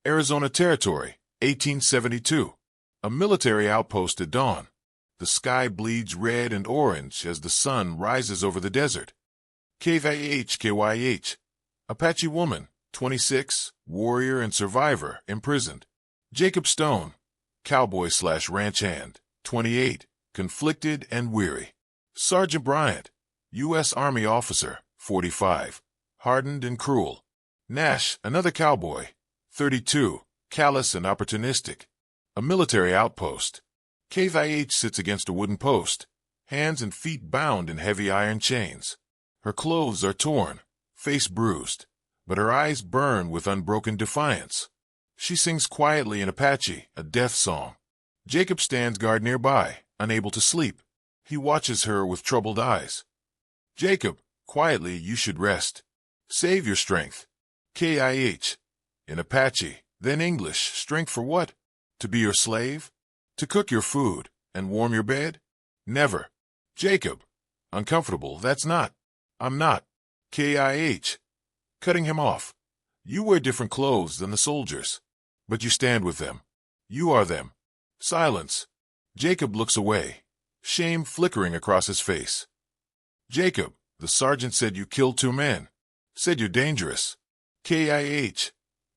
Arizona Territory, 1872. A military outpost at dawn. The sky bleeds red and orange as the sun rises over the desert. Kaiah. Apache woman, 26, warrior and survivor, imprisoned. Jacob Stone, cowboy/ranch hand, 28, conflicted and weary. Sergeant Bryant, U.S. Army officer, 45, hardened and cruel. Nash, another cowboy, 32, callous and opportunistic. A military outpost. Kaiah sits against a wooden post, hands and feet bound in heavy iron chains. Her clothes are torn, face bruised, but her eyes burn with unbroken defiance. She sings quietly in Apache, a death song. Jacob stands guard nearby, unable to sleep. He watches her with troubled eyes. Jacob, quietly, you should rest. Save your strength. Kaiah. In Apache, then English, strength for what? To be your slave? To cook your food and warm your bed? Never. Jacob. Uncomfortable, that's not. I'm not. Kaiah. Cutting him off. You wear different clothes than the soldiers, but you stand with them. You are them. Silence. Jacob looks away, shame flickering across his face. Jacob, the sergeant said you killed 2 men. Said you're dangerous. Kaiah.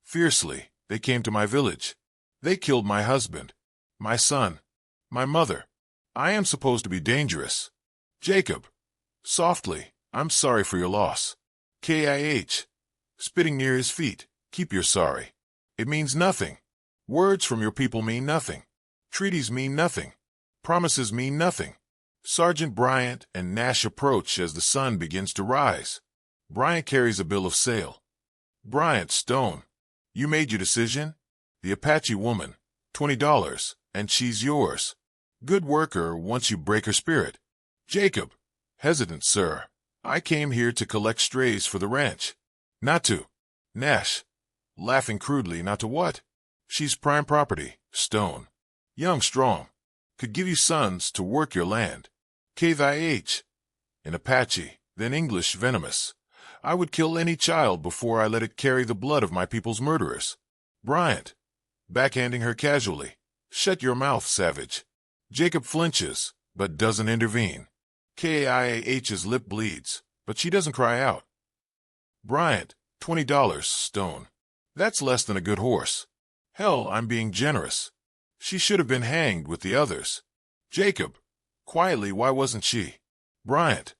Fiercely, they came to my village. They killed my husband, my son, my mother. I am supposed to be dangerous. Jacob. Softly, I'm sorry for your loss. Kaiah. Spitting near his feet, keep your sorry. It means nothing. Words from your people mean nothing. Treaties mean nothing. Promises mean nothing. Sergeant Bryant and Nash approach as the sun begins to rise. Bryant carries a bill of sale. Bryant, Stone. You made your decision? The Apache woman, $20, and she's yours. Good worker once you break her spirit. Jacob. Hesitant, sir. I came here to collect strays for the ranch. Not to. Nash. Laughing crudely, not to what? She's prime property, Stone. Young, strong. Could give you sons to work your land. Kaiah. In Apache, then English, venomous. I would kill any child before I let it carry the blood of my people's murderers. Bryant. Backhanding her casually. Shut your mouth, savage. Jacob flinches, but doesn't intervene. Kaiah's lip bleeds, but she doesn't cry out. Bryant, $20, Stone. That's less than a good horse. Hell, I'm being generous. She should have been hanged with the others. Jacob. Quietly, why wasn't she? Bryant.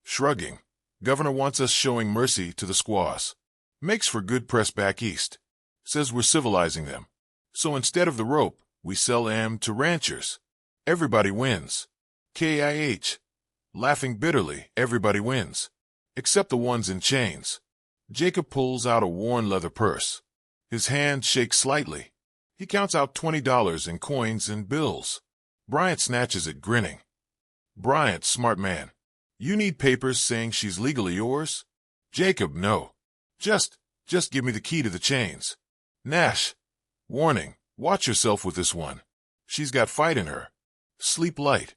Shrugging. Governor wants us showing mercy to the squaws. Makes for good press back east. Says we're civilizing them. So instead of the rope, we sell them to ranchers. Everybody wins. Kaiah. Laughing bitterly, everybody wins. Except the ones in chains. Jacob pulls out a worn leather purse. His hand shakes slightly. He counts out $20 in coins and bills. Bryant snatches it, grinning. Bryant, smart man. You need papers saying she's legally yours? Jacob, no. Just give me the key to the chains. Nash. Warning, watch yourself with this one. She's got fight in her. Sleep light,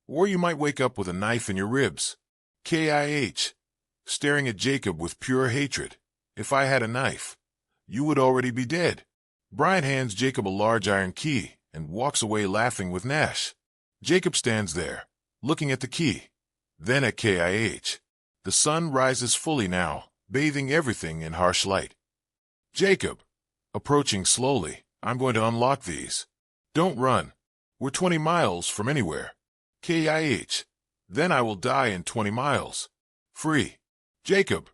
or you might wake up with a knife in your ribs. Kaiah. Staring at Jacob with pure hatred. If I had a knife, you would already be dead. Bryant hands Jacob a large iron key and walks away laughing with Nash. Jacob stands there, looking at the key, then at Kaiah. The sun rises fully now, bathing everything in harsh light. Jacob. Approaching slowly, I'm going to unlock these. Don't run. We're 20 miles from anywhere. Kaiah. Then I will die in 20 miles. Free. Jacob.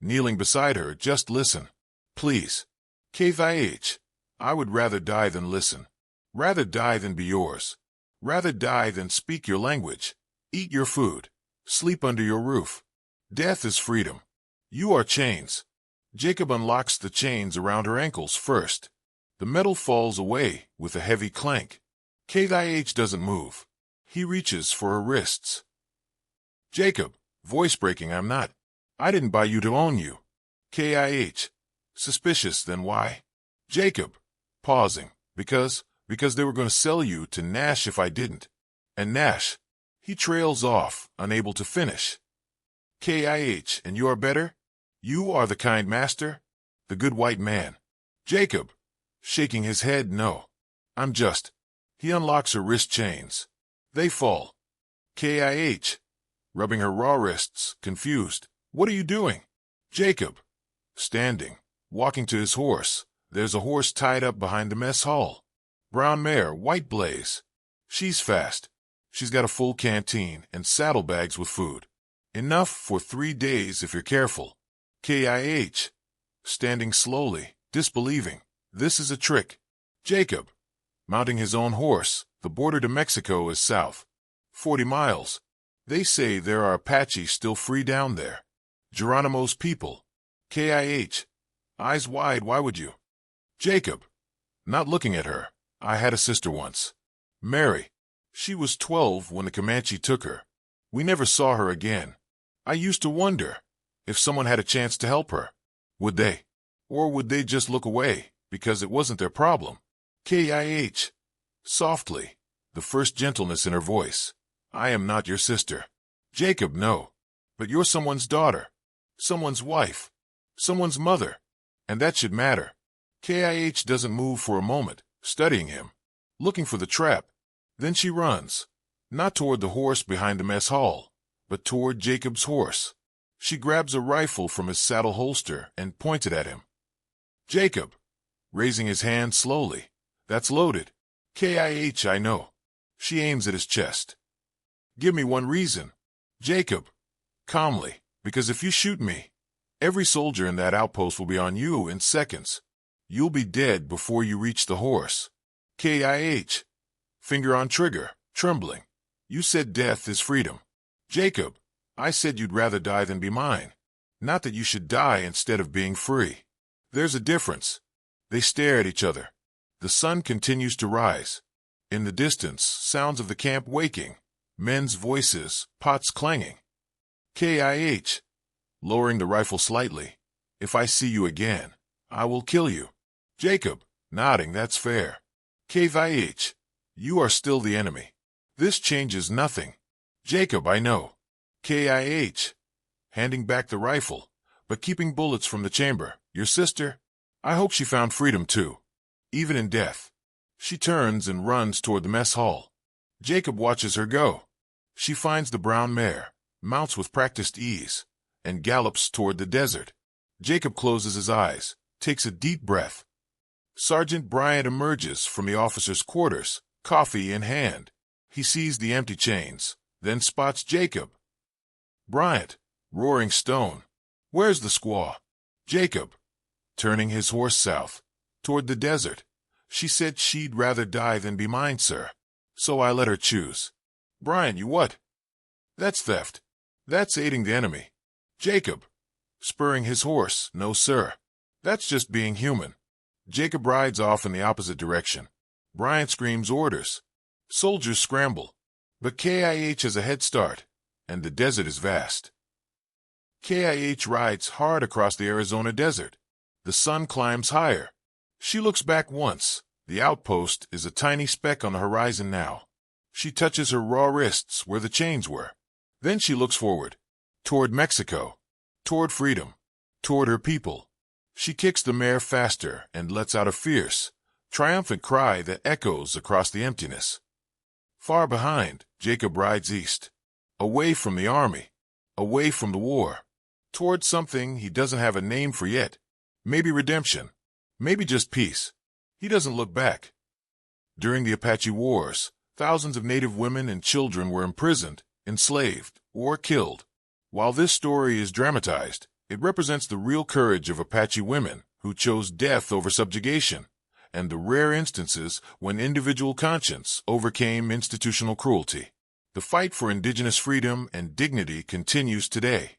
Kneeling beside her, just listen. Please. Kaiah. I would rather die than listen. Rather die than be yours. Rather die than speak your language. Eat your food. Sleep under your roof. Death is freedom. You are chains. Jacob unlocks the chains around her ankles first. The metal falls away with a heavy clank. Kaiah doesn't move. He reaches for her wrists. Jacob. Voice breaking, I'm not. I didn't buy you to own you. Kaiah. Suspicious, then why? Jacob. Pausing. Because they were going to sell you to Nash if I didn't. And Nash. He trails off, unable to finish. Kaiah. And you are better? You are the kind master? The good white man. Jacob. shaking his head no. I'm just. He unlocks her wrist chains. They fall. Kaiah, rubbing her raw wrists, confused. What are you doing? Jacob, standing, walking to his horse. There's a horse tied up behind the mess hall. Brown mare, white blaze. She's fast. She's got a full canteen and saddlebags with food. Enough for 3 days if you're careful. Kaiah, standing slowly, disbelieving. This is a trick. Jacob, mounting his own horse. The border to Mexico is south. 40 miles. They say there are Apache still free down there. Geronimo's people. Kaiah, eyes wide, why would you? Jacob, not looking at her. I had a sister once. Mary. She was 12 when the Comanche took her. We never saw her again. I used to wonder if someone had a chance to help her. Would they? Or would they just look away because it wasn't their problem? Kaiah, softly, the first gentleness in her voice. I am not your sister. Jacob, no. But you're someone's daughter, someone's wife, someone's mother, and that should matter. Kaiah doesn't move for a moment, studying him, looking for the trap. Then she runs, not toward the horse behind the mess hall, but toward Jacob's horse. She grabs a rifle from his saddle holster and points it at him. Jacob, raising his hand slowly. That's loaded. Kaiah, I know. She aims at his chest. Give me one reason. Jacob, calmly, because if you shoot me, every soldier in that outpost will be on you in seconds. You'll be dead before you reach the horse. Kaiah, finger on trigger, trembling. You said death is freedom. Jacob, I said you'd rather die than be mine. Not that you should die instead of being free. There's a difference. They stare at each other. The sun continues to rise. In the distance, sounds of the camp waking. Men's voices, pots clanging. Kaiah, lowering the rifle slightly. If I see you again, I will kill you. Jacob, nodding, that's fair. Kaiah, you are still the enemy. This changes nothing. Jacob, I know. Kaiah, handing back the rifle, but keeping bullets from the chamber. Your sister? I hope she found freedom too, even in death. She turns and runs toward the mess hall. Jacob watches her go. She finds the brown mare, mounts with practiced ease, and gallops toward the desert. Jacob closes his eyes, takes a deep breath. Sergeant Bryant emerges from the officer's quarters, coffee in hand. He sees the empty chains, then spots Jacob. Bryant, roaring stone. Where's the squaw? Jacob, turning his horse south, toward the desert. She said she'd rather die than be mine, sir. So I let her choose. Bryant, you what? That's theft. That's aiding the enemy. Jacob, spurring his horse. No, sir. That's just being human. Jacob rides off in the opposite direction. Bryant screams orders. Soldiers scramble. But Kaiah has a head start, and the desert is vast. Kaiah rides hard across the Arizona desert. The sun climbs higher. She looks back once. The outpost is a tiny speck on the horizon now. She touches her raw wrists where the chains were. Then she looks forward, toward Mexico, toward freedom, toward her people. She kicks the mare faster and lets out a fierce, triumphant cry that echoes across the emptiness. Far behind, Jacob rides east, away from the army, away from the war, toward something he doesn't have a name for yet. Maybe redemption, maybe just peace. He doesn't look back. During the Apache Wars, thousands of Native women and children were imprisoned, enslaved, or killed. While this story is dramatized, it represents the real courage of Apache women who chose death over subjugation, and the rare instances when individual conscience overcame institutional cruelty. The fight for indigenous freedom and dignity continues today.